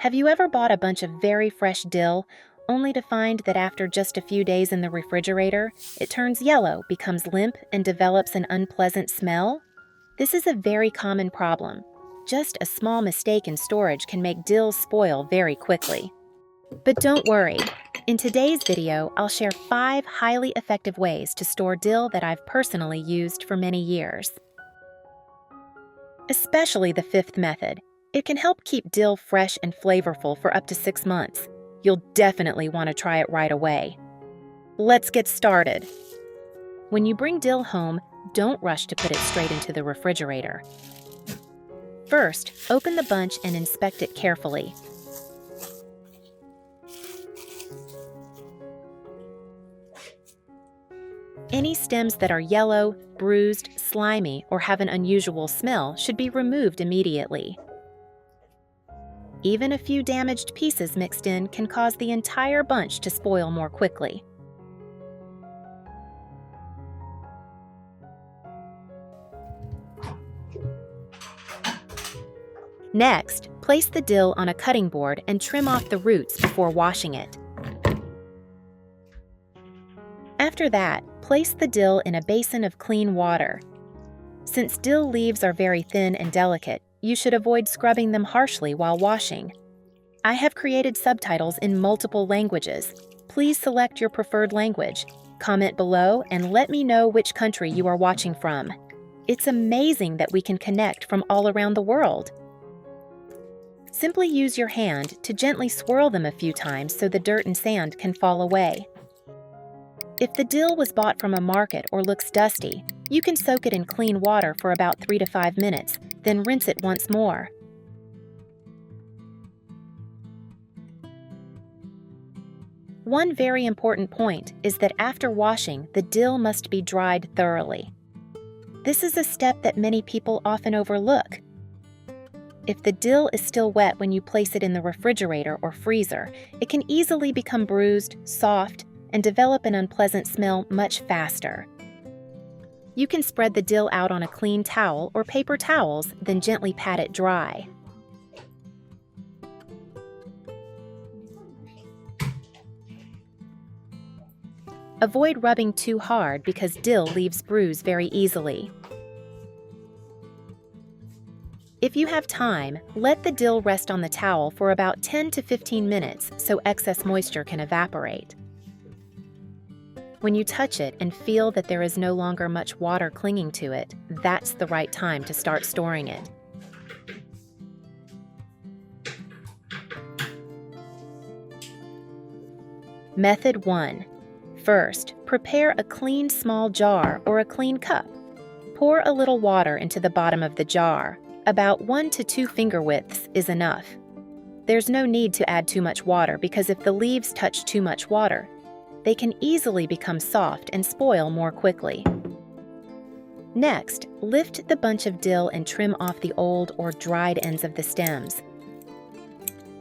Have you ever bought a bunch of very fresh dill, only to find that after just a few days in the refrigerator, it turns yellow, becomes limp, and develops an unpleasant smell? This is a very common problem. Just a small mistake in storage can make dill spoil very quickly. But don't worry. In today's video, I'll share 5 highly effective ways to store dill that I've personally used for many years. Especially the 5th method. It can help keep dill fresh and flavorful for up to 6 months. You'll definitely want to try it right away. Let's get started. When you bring dill home, don't rush to put it straight into the refrigerator. First, open the bunch and inspect it carefully. Any stems that are yellow, bruised, slimy, or have an unusual smell should be removed immediately. Even a few damaged pieces mixed in can cause the entire bunch to spoil more quickly. Next, place the dill on a cutting board and trim off the roots before washing it. After that, place the dill in a basin of clean water. Since dill leaves are very thin and delicate, you should avoid scrubbing them harshly while washing. I have created subtitles in multiple languages. Please select your preferred language. Comment below and let me know which country you are watching from. It's amazing that we can connect from all around the world. Simply use your hand to gently swirl them a few times so the dirt and sand can fall away. If the dill was bought from a market or looks dusty, you can soak it in clean water for about 3 to 5 minutes, then rinse it once more. One very important point is that after washing, the dill must be dried thoroughly. This is a step that many people often overlook. If the dill is still wet when you place it in the refrigerator or freezer, it can easily become bruised, soft, and develop an unpleasant smell much faster. You can spread the dill out on a clean towel or paper towels, then gently pat it dry. Avoid rubbing too hard because dill leaves bruise very easily. If you have time, let the dill rest on the towel for about 10 to 15 minutes so excess moisture can evaporate. When you touch it and feel that there is no longer much water clinging to it, that's the right time to start storing it. Method 1. First, prepare a clean small jar or a clean cup. Pour a little water into the bottom of the jar. About 1 to 2 finger widths is enough. There's no need to add too much water because if the leaves touch too much water, they can easily become soft and spoil more quickly. Next, lift the bunch of dill and trim off the old or dried ends of the stems.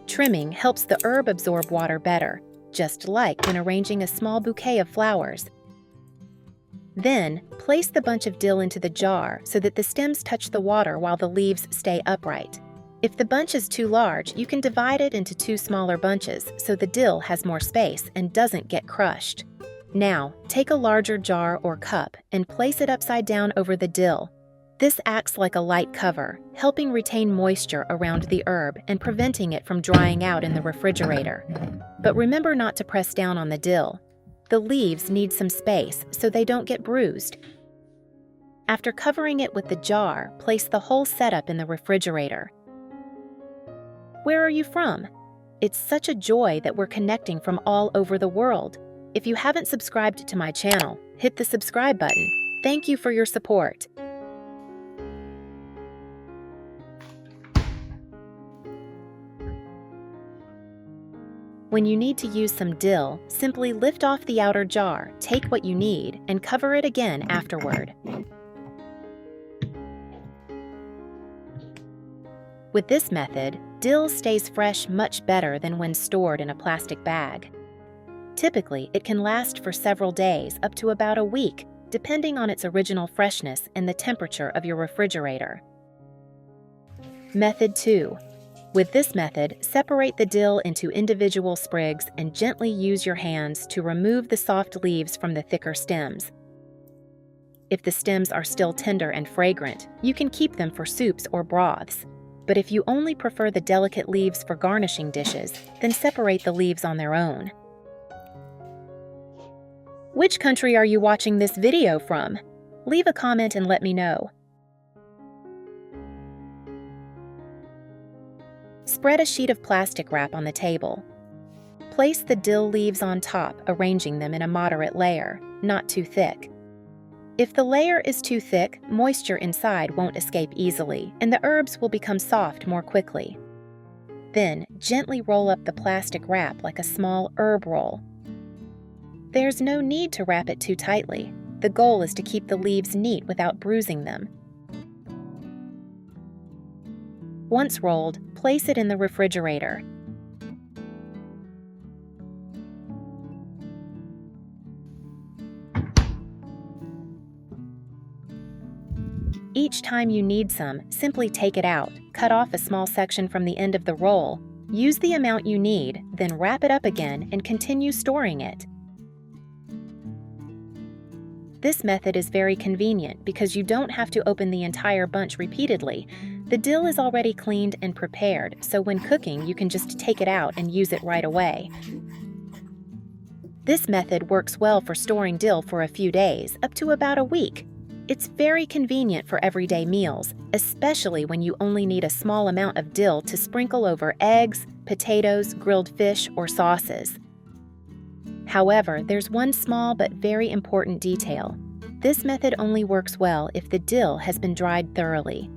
Trimming helps the herb absorb water better, just like when arranging a small bouquet of flowers. Then, place the bunch of dill into the jar so that the stems touch the water while the leaves stay upright. If the bunch is too large, you can divide it into 2 smaller bunches so the dill has more space and doesn't get crushed. Now, take a larger jar or cup and place it upside down over the dill. This acts like a light cover, helping retain moisture around the herb and preventing it from drying out in the refrigerator. But remember not to press down on the dill. The leaves need some space so they don't get bruised. After covering it with the jar, place the whole setup in the refrigerator. Where are you from? It's such a joy that we're connecting from all over the world. If you haven't subscribed to my channel, hit the subscribe button. Thank you for your support. When you need to use some dill, simply lift off the outer jar, take what you need, and cover it again afterward. With this method, dill stays fresh much better than when stored in a plastic bag. Typically, it can last for several days, up to about a week, depending on its original freshness and the temperature of your refrigerator. Method 2. With this method, separate the dill into individual sprigs and gently use your hands to remove the soft leaves from the thicker stems. If the stems are still tender and fragrant, you can keep them for soups or broths. But if you only prefer the delicate leaves for garnishing dishes, then separate the leaves on their own. Which country are you watching this video from? Leave a comment and let me know. Spread a sheet of plastic wrap on the table. Place the dill leaves on top, arranging them in a moderate layer, not too thick. If the layer is too thick, moisture inside won't escape easily, and the herbs will become soft more quickly. Then, gently roll up the plastic wrap like a small herb roll. There's no need to wrap it too tightly. The goal is to keep the leaves neat without bruising them. Once rolled, place it in the refrigerator. Each time you need some, simply take it out, cut off a small section from the end of the roll, use the amount you need, then wrap it up again and continue storing it. This method is very convenient because you don't have to open the entire bunch repeatedly. The dill is already cleaned and prepared, so when cooking you can just take it out and use it right away. This method works well for storing dill for a few days, up to about a week. It's very convenient for everyday meals, especially when you only need a small amount of dill to sprinkle over eggs, potatoes, grilled fish, or sauces. However, there's one small but very important detail. This method only works well if the dill has been dried thoroughly.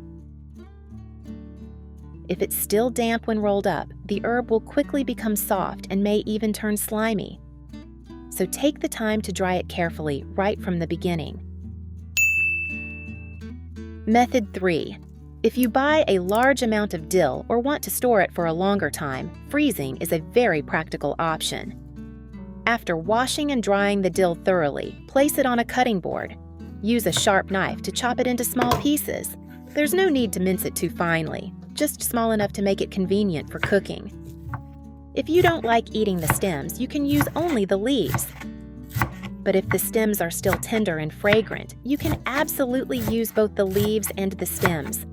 If it's still damp when rolled up, the herb will quickly become soft and may even turn slimy. So take the time to dry it carefully right from the beginning. Method 3. If you buy a large amount of dill or want to store it for a longer time, freezing is a very practical option. After washing and drying the dill thoroughly, place it on a cutting board. Use a sharp knife to chop it into small pieces. There's no need to mince it too finely, just small enough to make it convenient for cooking. If you don't like eating the stems, you can use only the leaves. But if the stems are still tender and fragrant, you can absolutely use both the leaves and the stems.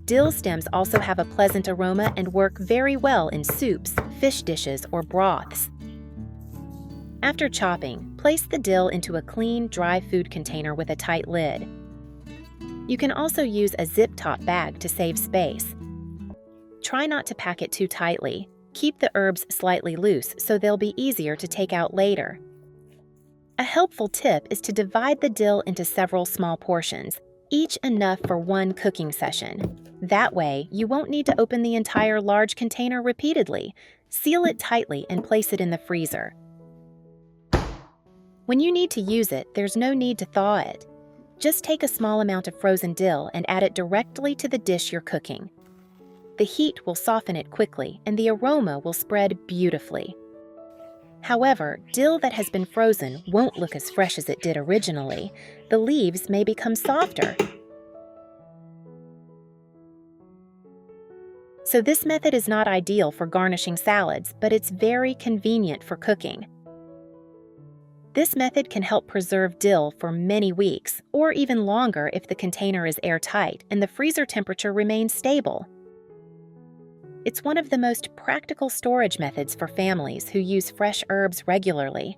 Dill stems also have a pleasant aroma and work very well in soups, fish dishes, or broths. After chopping, place the dill into a clean, dry food container with a tight lid. You can also use a zip-top bag to save space. Try not to pack it too tightly. Keep the herbs slightly loose so they'll be easier to take out later. A helpful tip is to divide the dill into several small portions, each enough for one cooking session. That way, you won't need to open the entire large container repeatedly. Seal it tightly and place it in the freezer. When you need to use it, there's no need to thaw it. Just take a small amount of frozen dill and add it directly to the dish you're cooking. The heat will soften it quickly and the aroma will spread beautifully. However, dill that has been frozen won't look as fresh as it did originally. The leaves may become softer. So this method is not ideal for garnishing salads, but it's very convenient for cooking. This method can help preserve dill for many weeks, or even longer if the container is airtight and the freezer temperature remains stable. It's one of the most practical storage methods for families who use fresh herbs regularly.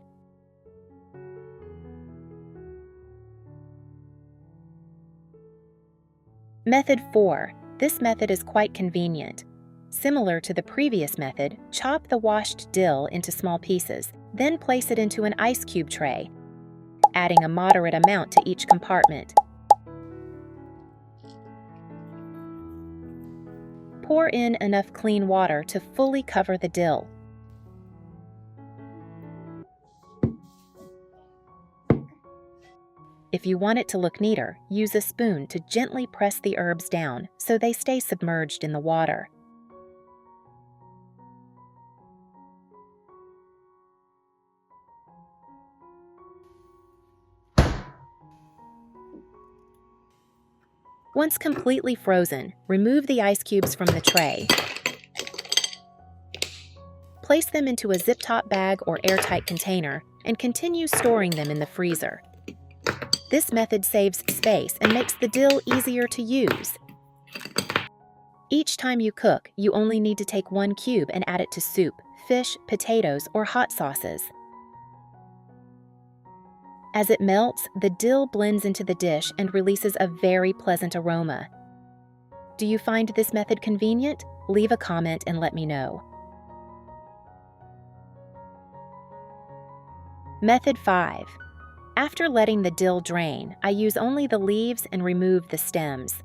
Method 4. This method is quite convenient. Similar to the previous method, chop the washed dill into small pieces, then place it into an ice cube tray, adding a moderate amount to each compartment. Pour in enough clean water to fully cover the dill. If you want it to look neater, use a spoon to gently press the herbs down so they stay submerged in the water. Once completely frozen, remove the ice cubes from the tray. Place them into a zip-top bag or airtight container and continue storing them in the freezer. This method saves space and makes the dill easier to use. Each time you cook, you only need to take 1 cube and add it to soup, fish, potatoes, or hot sauces. As it melts, the dill blends into the dish and releases a very pleasant aroma. Do you find this method convenient? Leave a comment and let me know. Method 5. After letting the dill drain, I use only the leaves and remove the stems.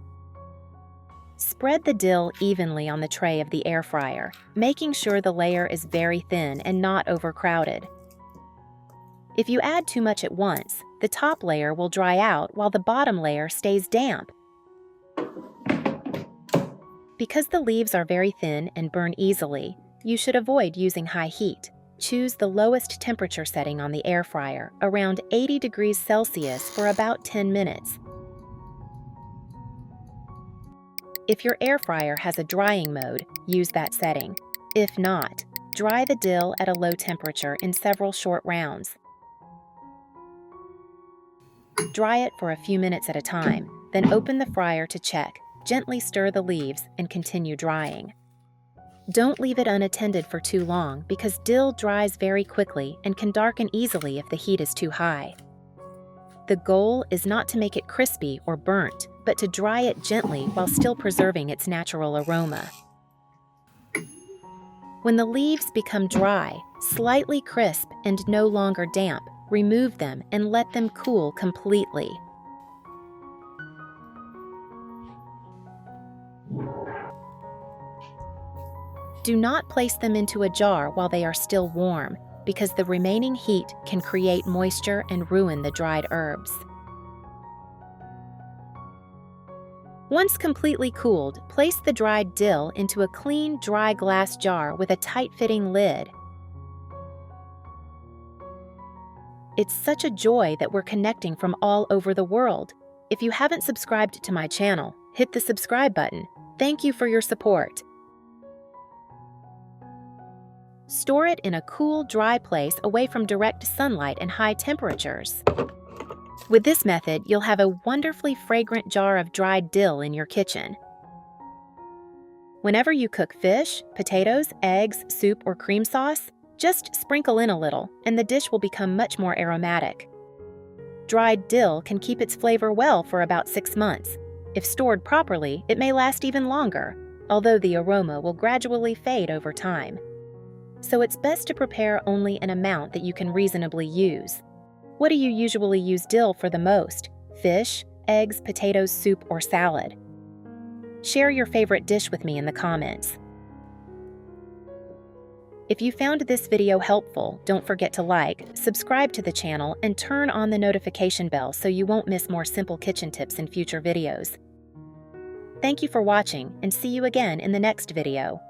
Spread the dill evenly on the tray of the air fryer, making sure the layer is very thin and not overcrowded. If you add too much at once, the top layer will dry out while the bottom layer stays damp. Because the leaves are very thin and burn easily, you should avoid using high heat. Choose the lowest temperature setting on the air fryer, around 80 degrees Celsius, for about 10 minutes. If your air fryer has a drying mode, use that setting. If not, dry the dill at a low temperature in several short rounds. Dry it for a few minutes at a time, then open the fryer to check, gently stir the leaves, and continue drying. Don't leave it unattended for too long because dill dries very quickly and can darken easily if the heat is too high. The goal is not to make it crispy or burnt, but to dry it gently while still preserving its natural aroma. When the leaves become dry, slightly crisp, and no longer damp, remove them and let them cool completely. Do not place them into a jar while they are still warm, because the remaining heat can create moisture and ruin the dried herbs. Once completely cooled, place the dried dill into a clean, dry glass jar with a tight-fitting lid. It's such a joy that we're connecting from all over the world. If you haven't subscribed to my channel, hit the subscribe button. Thank you for your support. Store it in a cool, dry place away from direct sunlight and high temperatures. With this method, you'll have a wonderfully fragrant jar of dried dill in your kitchen. Whenever you cook fish, potatoes, eggs, soup, or cream sauce, just sprinkle in a little, and the dish will become much more aromatic. Dried dill can keep its flavor well for about 6 months. If stored properly, it may last even longer, although the aroma will gradually fade over time. So it's best to prepare only an amount that you can reasonably use. What do you usually use dill for the most? Fish, eggs, potatoes, soup, or salad? Share your favorite dish with me in the comments. If you found this video helpful, don't forget to like, subscribe to the channel, and turn on the notification bell so you won't miss more simple kitchen tips in future videos. Thank you for watching, and see you again in the next video.